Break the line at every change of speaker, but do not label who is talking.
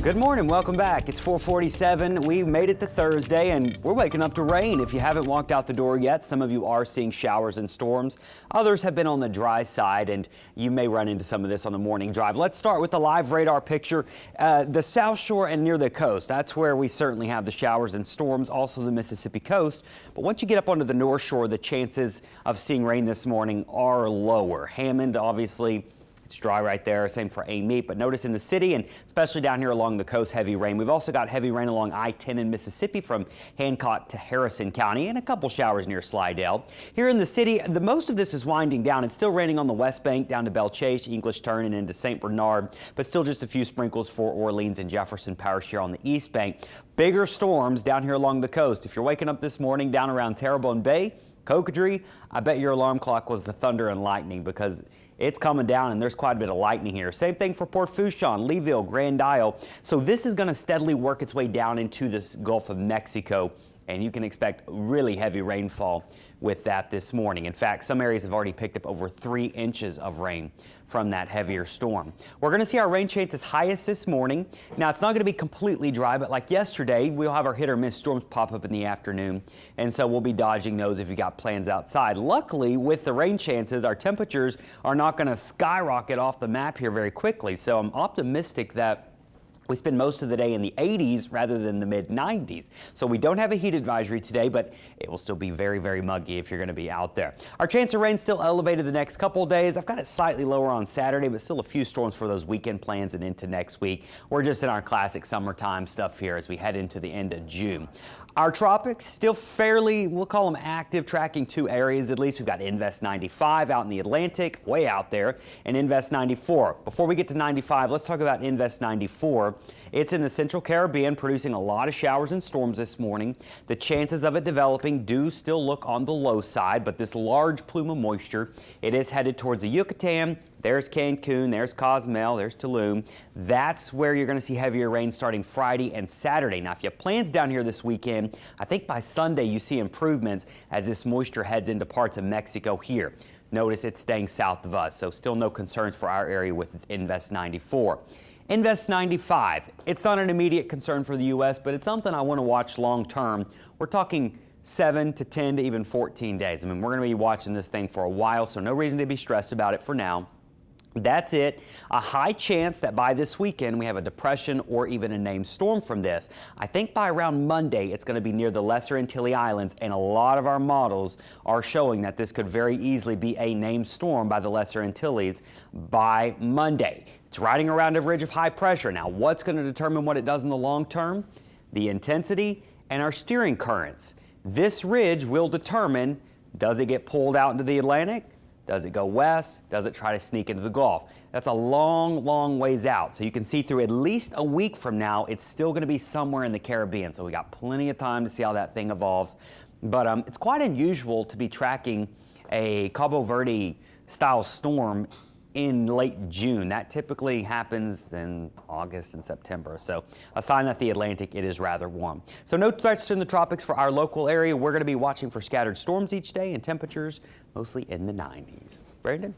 Good morning, welcome back. It's 4:47. We made it to Thursday and we're waking up to rain. If you haven't walked out the door yet, some of you are seeing showers and storms. Others have been on the dry side and you may run into some of this on the morning drive. Let's start with the live radar picture. The South Shore and near the coast, that's where we certainly have the showers and storms, also the Mississippi coast. But once you get up onto the North Shore, the chances of seeing rain this morning are lower. Hammond, obviously, it's dry right there, same for Amite, but notice in the city and especially down here along the coast, heavy rain. We've also got heavy rain along I-10 in Mississippi from Hancock to Harrison County and a couple showers near Slidell. Here in the city, the most of this is winding down. It's still raining on the West Bank down to Belle Chase, English Turn, and into St. Bernard, but still just a few sprinkles for Orleans and Jefferson Parish here on the East Bank. Bigger storms down here along the coast. If you're waking up this morning down around Terrebonne Bay, Cocodrie, I bet your alarm clock was the thunder and lightning because it's coming down and there's quite a bit of lightning here. Same thing for Port Fourchon, Leeville, Grand Isle. So this is going to steadily work its way down into this Gulf of Mexico, and you can expect really heavy rainfall with that this morning. In fact, some areas have already picked up over 3 inches of rain from that heavier storm. We're going to see our rain chances highest this morning. Now, it's not going to be completely dry, but like yesterday, we'll have our hit or miss storms pop up in the afternoon, and so we'll be dodging those if you got plans outside. Luckily, with the rain chances, our temperatures are not going to skyrocket off the map here very quickly, so I'm optimistic that we spend most of the day in the 80s rather than the mid-90s. So we don't have a heat advisory today, but it will still be very, very muggy if you're going to be out there. Our chance of rain still elevated the next couple of days. I've got it slightly lower on Saturday, but still a few storms for those weekend plans and into next week. We're just in our classic summertime stuff here as we head into the end of June. Our tropics still fairly, we'll call them active, tracking 2 areas at least. We've got Invest 95 out in the Atlantic, way out there, and Invest 94. Before we get to 95, let's talk about Invest 94. It's in the Central Caribbean, producing a lot of showers and storms this morning. The chances of it developing do still look on the low side, but this large plume of moisture, it is headed towards the Yucatan. There's Cancun, there's Cozumel, there's Tulum. That's where you're going to see heavier rain starting Friday and Saturday. Now, if you have plans down here this weekend, I think by Sunday you see improvements as this moisture heads into parts of Mexico here. Notice it's staying south of us, so still no concerns for our area with Invest 94. Invest 95, it's not an immediate concern for the U.S., but it's something I want to watch long term. We're talking 7 to 10 to even 14 days. I mean, we're going to be watching this thing for a while, so no reason to be stressed about it for now. That's it. A high chance that by this weekend we have a depression or even a named storm from this. I think by around Monday it's going to be near the Lesser Antilles Islands, and a lot of our models are showing that this could very easily be a named storm by the Lesser Antilles by Monday. It's riding around a ridge of high pressure. Now, what's going to determine what it does in the long term? The intensity and our steering currents. This ridge will determine, does it get pulled out into the Atlantic? Does it go west? Does it try to sneak into the Gulf? That's a long, long ways out. So you can see through at least a week from now, it's still going to be somewhere in the Caribbean. So we got plenty of time to see how that thing evolves. But it's quite unusual to be tracking a Cabo Verde style storm in late June. That typically happens in August and September. So a sign that the Atlantic, it is rather warm. So no threats in the tropics for our local area. We're going to be watching for scattered storms each day and temperatures mostly in the 90s. Brandon?